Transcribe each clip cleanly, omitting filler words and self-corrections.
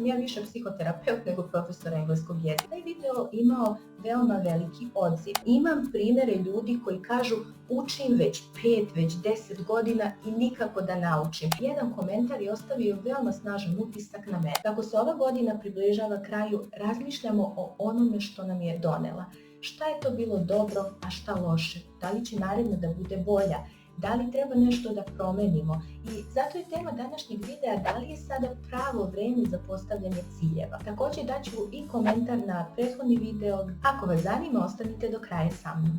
sam ja više psihoterapeut nego profesor engleskog jezika. Taj video imao veoma veliki odziv. Imam primjere ljudi koji kažu učim već 5, već 10 godina i nikako da naučim. Jedan komentar je ostavio veoma snažan utisak na mene. Kako se ova godina približava kraju, razmišljamo o onome što nam je donela. Šta je to bilo dobro, a šta loše? Da li će naredno da bude bolja? Da li treba nešto da promenimo? I zato je tema današnjeg videa da li je sada pravo vreme za postavljanje ciljeva. Također daću i komentar na prethodni video. Ako vas zanima, ostanite do kraja sa mnom.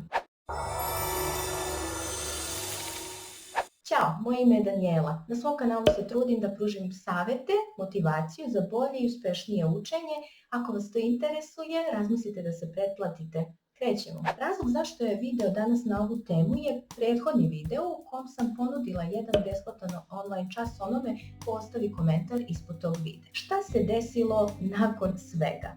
Ćao, moje ime je Danijela. Na svom kanalu se trudim da pružim savjete, motivaciju za bolje i uspješnije učenje. Ako vas to interesuje, razmislite da se pretplatite. Krećemo. Razlog zašto je video danas na ovu temu je prethodni video u kom sam ponudila jedan besplatan online čas onome ko ostavi komentar ispod tog videa. Šta se desilo nakon svega?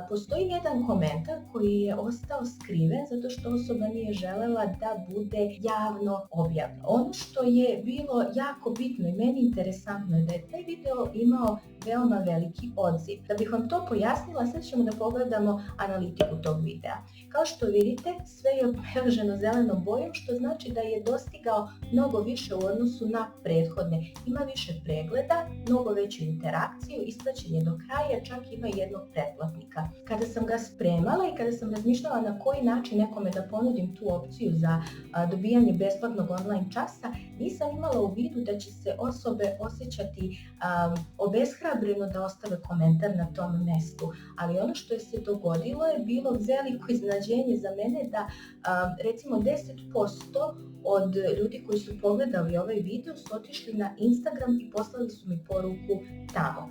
Postoji jedan komentar koji je ostao skriven zato što osoba nije želela da bude javno objavljen. Ono što je bilo jako bitno i meni interesantno je da je taj video imao veoma veliki odziv. Da bih vam to pojasnila, sad ćemo da pogledamo analitiku tog videa. Kao što vidite, sve je obeleženo zelenom bojom, što znači da je dostigao mnogo više u odnosu na prethodne. Ima više pregleda, mnogo veću interakciju, ispraćen je do kraja, čak ima jednog pretplatnika. Kada sam ga spremala i kada sam razmišljala na koji način nekome da ponudim tu opciju za dobijanje besplatnog online časa, nisam imala u vidu da će se osobe osjećati obeshrabreno da ostave komentar na tom mestu. Ali ono što je se dogodilo je bilo veliko iznenađenje za mene da recimo 10% od ljudi koji su pogledali ovaj video su otišli na Instagram i poslali su mi poruku tamo.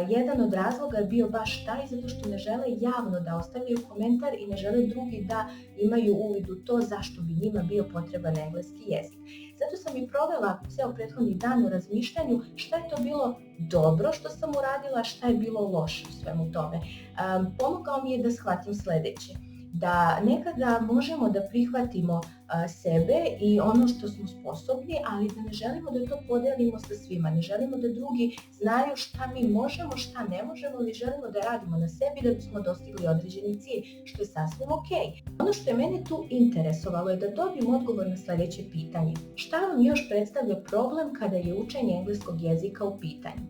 Jedan od razloga je bio baš taj zato što ne žele javno da ostavljaju komentar i ne žele drugi da imaju uvid u to zašto bi njima bio potreban engleski jezik. Zato sam i provela ceo prethodni dan u razmišljanju šta je to bilo dobro što sam uradila, šta je bilo loše u svemu tome. Pomogao mi je da shvatim sledeće. Da nekada možemo da prihvatimo sebe i ono što smo sposobni, ali da ne želimo da to podelimo sa svima, ne želimo da drugi znaju šta mi možemo, šta ne možemo, mi želimo da radimo na sebi da bismo dostigli određeni cilj, što je sasvim ok. Ono što je mene tu interesovalo je da dobijem odgovor na sledeće pitanje. Šta vam još predstavlja problem kada je učenje engleskog jezika u pitanju?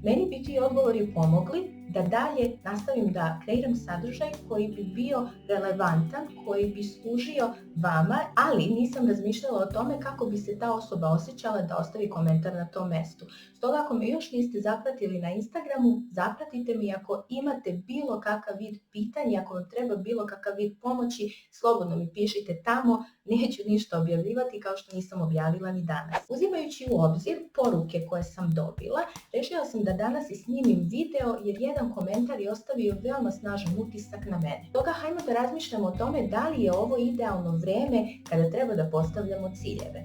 Meni bi ti odgovori pomogli da dalje nastavim da kreiram sadržaj koji bi bio relevantan, koji bi služio vama, ali nisam razmišljala o tome kako bi se ta osoba osjećala da ostavi komentar na tom mestu. Stoga ako me još niste zapratili na Instagramu, zapratite mi. Ako imate bilo kakav vid pitanja, ako vam treba bilo kakav vid pomoći, slobodno mi pišite tamo, neću ništa objavljivati kao što nisam objavila ni danas. Uzimajući u obzir poruke koje sam dobila, rešila sam da danas i snimim video jer jedan komentar je ostavio veoma snažan utisak na mene. Stoga hajmo da razmišljamo o tome da li je ovo idealno vreme kada treba da postavljamo ciljeve.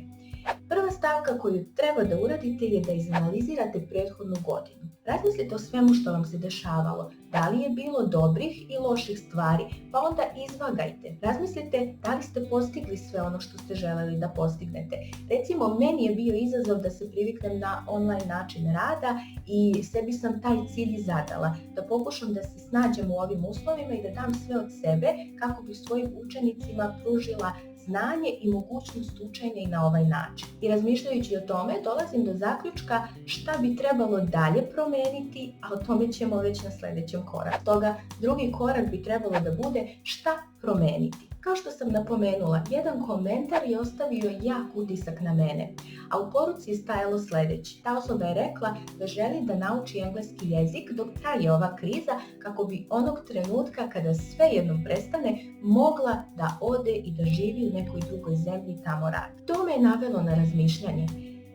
Prva stavka koju treba da uradite je da izanalizirate prethodnu godinu. Razmislite o svemu što vam se dešavalo, da li je bilo dobrih i loših stvari, pa onda izvagajte. Razmislite da li ste postigli sve ono što ste želeli da postignete. Recimo, meni je bio izazov da se priviknem na online način rada i sebi sam taj cilj zadala, da pokušam da se snađem u ovim uslovima i da dam sve od sebe kako bi svojim učenicima pružila znanje i mogućnost učenja i na ovaj način. I razmišljajući o tome, dolazim do zaključka šta bi trebalo dalje promeniti, a o tome ćemo već na sledećem koraku. Stoga, drugi korak bi trebalo da bude šta promeniti. Kao što sam napomenula, jedan komentar je ostavio jak utisak na mene, a u poruci je stajalo sledeće. Ta osoba je rekla da želi da nauči engleski jezik dok traje ova kriza kako bi onog trenutka kada sve jednom prestane mogla da ode i da živi u nekoj drugoj zemlji i tamo radi. To me je navelo na razmišljanje.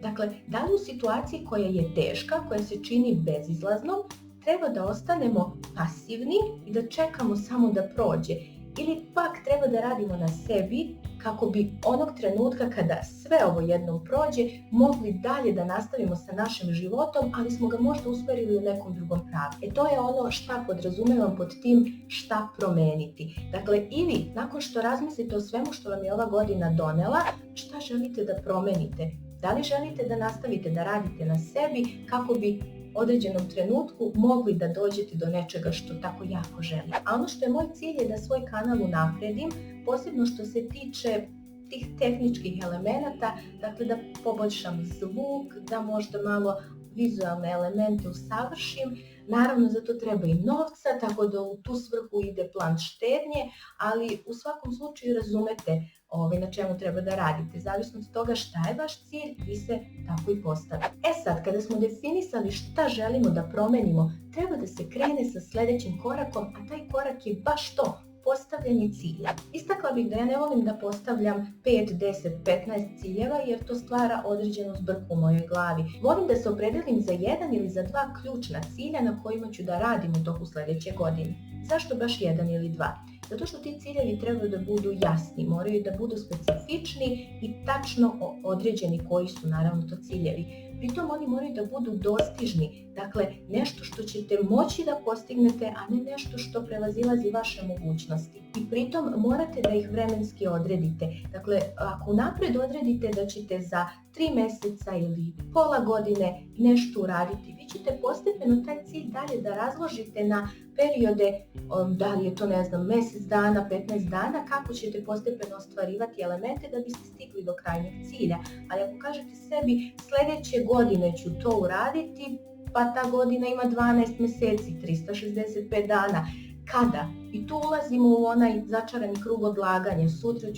Dakle, da li u situaciji koja je teška, koja se čini bezizlaznom, treba da ostanemo pasivni i da čekamo samo da prođe? Ili pak treba da radimo na sebi kako bi onog trenutka kada sve ovo jednom prođe mogli dalje da nastavimo sa našim životom, ali smo ga možda usmerili u nekom drugom pravcu. To je ono šta podrazumevam pod tim šta promeniti. Dakle, ili nakon što razmislite o svemu što vam je ova godina donela, šta želite da promenite? Da li želite da nastavite da radite na sebi kako bi određenom trenutku mogli da dođete do nečega što tako jako želite. A ono što je moj cilj je da svoj kanal unapredim, posebno što se tiče tih tehničkih elemenata, dakle da poboljšam zvuk, da možda malo vizualne elemente usavršim. Naravno, za to treba i novca, tako da u tu svrhu ide plan štednje, ali u svakom slučaju razumete na čemu treba da radite. Zavisno od toga šta je vaš cilj, vi se tako i postavite. Sad, kada smo definisali šta želimo da promenimo, treba da se krene sa sljedećim korakom, a taj korak je baš to, postavljanje cilja. Istakla bih da ja ne volim da postavljam 5, 10, 15 ciljeva jer to stvara određenu zbrku u mojoj glavi. Volim da se opredelim za jedan ili za dva ključna cilja na kojima ću da radim u toku sljedeće godine. Zašto baš jedan ili dva? Zato što ti ciljevi trebaju da budu jasni, moraju da budu specifični i tačno određeni koji su naravno to ciljevi. Pritom oni moraju da budu dostižni, dakle nešto što ćete moći da postignete, a ne nešto što prevazilazi vaše mogućnosti. I pritom morate da ih vremenski odredite. Dakle, ako napred odredite da ćete za 3 mjeseca ili pola godine nešto uraditi, vi ćete postepeno taj cilj dalje da razložite na periode, da li je to mjesec dana, 15 dana, kako ćete postepeno ostvarivati elemente da biste stigli do krajnjeg cilja. Ali ako kažete sebi sljedeće godine ću to uraditi, pa ta godina ima 12 mjeseci, 365 dana. Kada? I tu ulazimo u onaj začarani krug odlaganja, sutra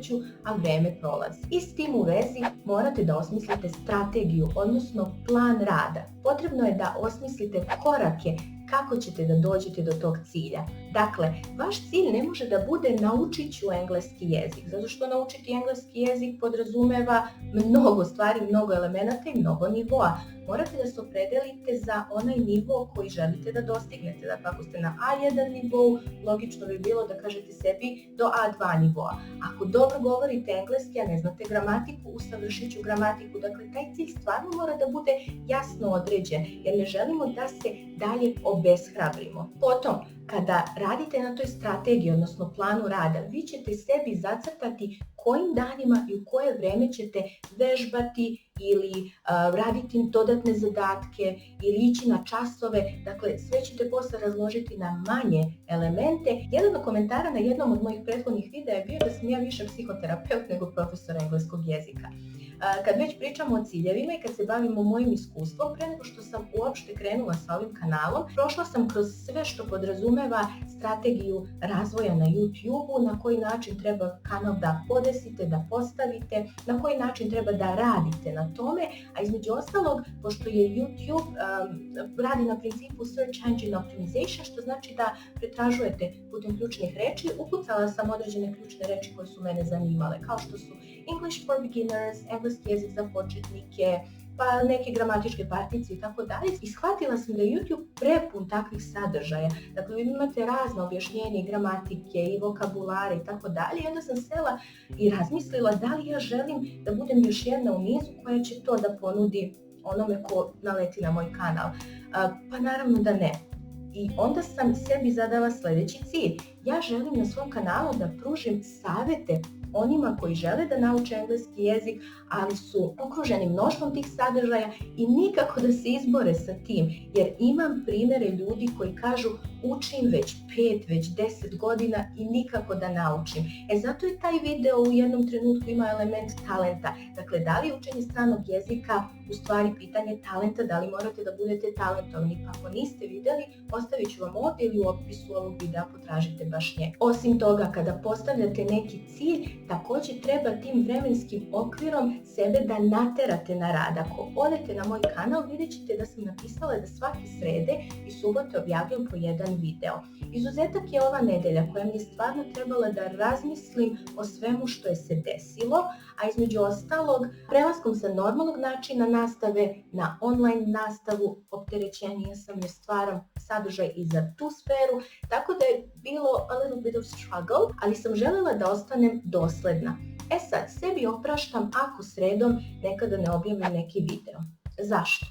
ću, a vrijeme prolazi. I s tim u vezi morate da osmislite strategiju, odnosno plan rada. Potrebno je da osmislite korake kako ćete da dođete do tog cilja. Dakle, vaš cilj ne može da bude naučit ću engleski jezik, zato što naučiti engleski jezik podrazumeva mnogo stvari, mnogo elemenata i mnogo nivoa. Morate da se opredelite za onaj nivo koji želite da dostignete. Dakle, ako ste na A1 nivou, logično bi bilo da kažete sebi do A2 nivoa. Ako dobro govorite engleski, a ne znate gramatiku, usavršit ću gramatiku. Dakle, taj cilj stvarno mora da bude jasno određen, jer ne želimo da se dalje obeshrabrimo. Potom, kada radite na toj strategiji, odnosno planu rada, vi ćete sebi zacrtati kojim danima i u koje vreme ćete vežbati ili raditi dodatne zadatke ili ići na časove. Dakle, sve ćete posle razložiti na manje elemente. Jedan od komentara na jednom od mojih prethodnih videa je bio da sam ja više psihoterapeut nego profesor engleskog jezika. Kad već pričamo o ciljevima i kad se bavimo mojim iskustvom, pre nego što sam uopšte krenula sa ovim kanalom, prošla sam kroz sve što podrazumeva strategiju razvoja na YouTube-u, na koji način treba kanal da podesite, da postavite, na koji način treba da radite na tome, a između ostalog, pošto je YouTube radi na principu Search Engine Optimization, što znači da pretražujete putem ključnih reči, ukucala sam određene ključne reči koje su mene zanimale, kao što su English for beginners, engleski jezik za početnike, pa neke gramatičke partice i tako dalje. I shvatila sam da je YouTube prepun takvih sadržaja. Dakle, vi imate razne objašnjenja i gramatike i vokabulare i tako dalje. I onda sam sela i razmislila da li ja želim da budem još jedna u nizu koja će to da ponudi onome ko naleti na moj kanal. Pa naravno da ne. I onda sam sebi zadala sljedeći cilj. Ja želim na svom kanalu da pružim savete onima koji žele da nauče engleski jezik, ali su okruženi mnoštvom tih sadržaja i nikako da se izbore sa tim, jer imam primere ljudi koji kažu učim već 5, već 10 godina i nikako da naučim. Zato je taj video u jednom trenutku ima element talenta. Dakle, da li je učenje stranog jezika u stvari pitanje talenta, da li morate da budete talentovni, pa ako niste vidjeli, ostavit ću vam ovdje ili u opisu ovog videa potražite baš njega. Osim toga, kada postavljate neki cilj, također treba tim vremenskim okvirom sebe da naterate na rad. Ako odete na moj kanal, vidjet ćete da sam napisala da svake srede i subote objavljam po jedan video. Izuzetak je ova nedelja koja mi je stvarno trebala da razmislim o svemu što je se desilo, a između ostalog prelaskom sa normalnog načina nastave na online nastavu opterećenija sam jer stvaram sadržaj i za tu sferu, tako da je bilo a little bit of struggle, ali sam željela da ostanem dosledna. Sad, sebi opraštam ako sredom nekada ne objavim neki video. Zašto?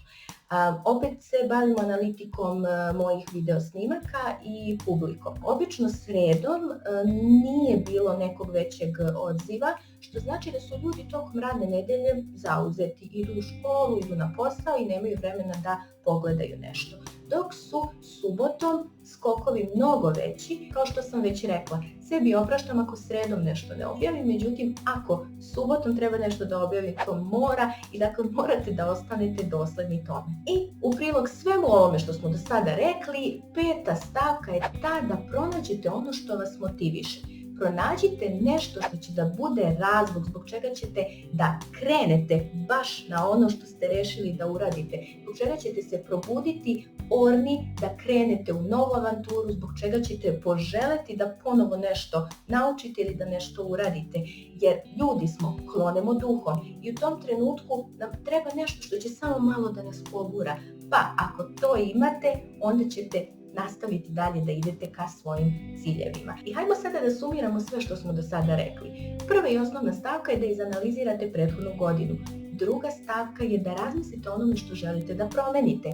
Opet se bavim analitikom mojih video snimaka i publikom. Obično sredom nije bilo nekog većeg odziva, što znači da su ljudi tokom radne nedelje zauzeti, idu u školu, idu na posao i nemaju vremena da pogledaju nešto. Dok su subotom skokovi mnogo veći, kao što sam već rekla, sebi opraštam ako sredom nešto ne objavim, međutim ako subotom treba nešto da objavim, to mora i dakle morate da ostanete dosledni tome. I u prilog svemu ovome što smo do sada rekli, 5. stavka je ta da pronađete ono što vas motiviše. Pronađite nešto što će da bude razlog zbog čega ćete da krenete baš na ono što ste rešili da uradite, zbog čega ćete se probuditi orni da krenete u novu avanturu, zbog čega ćete poželeti da ponovo nešto naučite ili da nešto uradite, jer ljudi smo, klonemo duhom i u tom trenutku nam treba nešto što će samo malo da nas pogura, pa ako to imate, onda ćete nastaviti dalje da idete ka svojim ciljevima. I hajmo sada da sumiramo sve što smo do sada rekli. Prva i osnovna stavka je da izanalizirate prethodnu godinu. Druga stavka je da razmislite o onome što želite da promenite.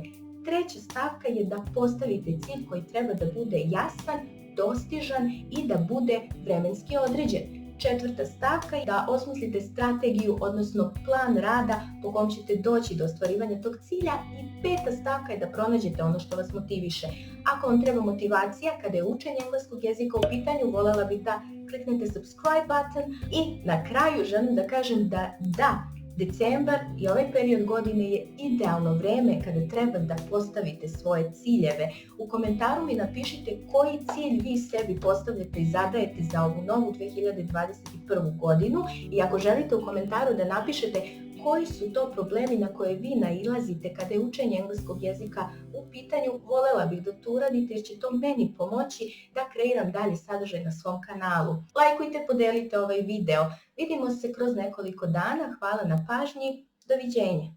Treća stavka je da postavite cilj koji treba da bude jasan, dostižan i da bude vremenski određen. Četvrta stavka je da osmislite strategiju, odnosno plan rada po kom ćete doći do ostvarivanja tog cilja. I peta stavka je da pronađete ono što vas motiviše. Ako vam treba motivacija kada je učenje engleskog jezika u pitanju, voljela bih da kliknete subscribe button. I na kraju želim da kažem da decembar i ovaj period godine je idealno vreme kada treba da postavite svoje ciljeve. U komentaru mi napišite koji cilj vi sebi postavljate i zadajete za ovu novu 2021. godinu i ako želite u komentaru da napišete koji su to problemi na koje vi nailazite kada je učenje engleskog jezika u pitanju, voljela bih da to uradite jer će to meni pomoći da kreiram dalje sadržaj na svom kanalu. Lajkujte, podelite ovaj video. Vidimo se kroz nekoliko dana. Hvala na pažnji. Doviđenja.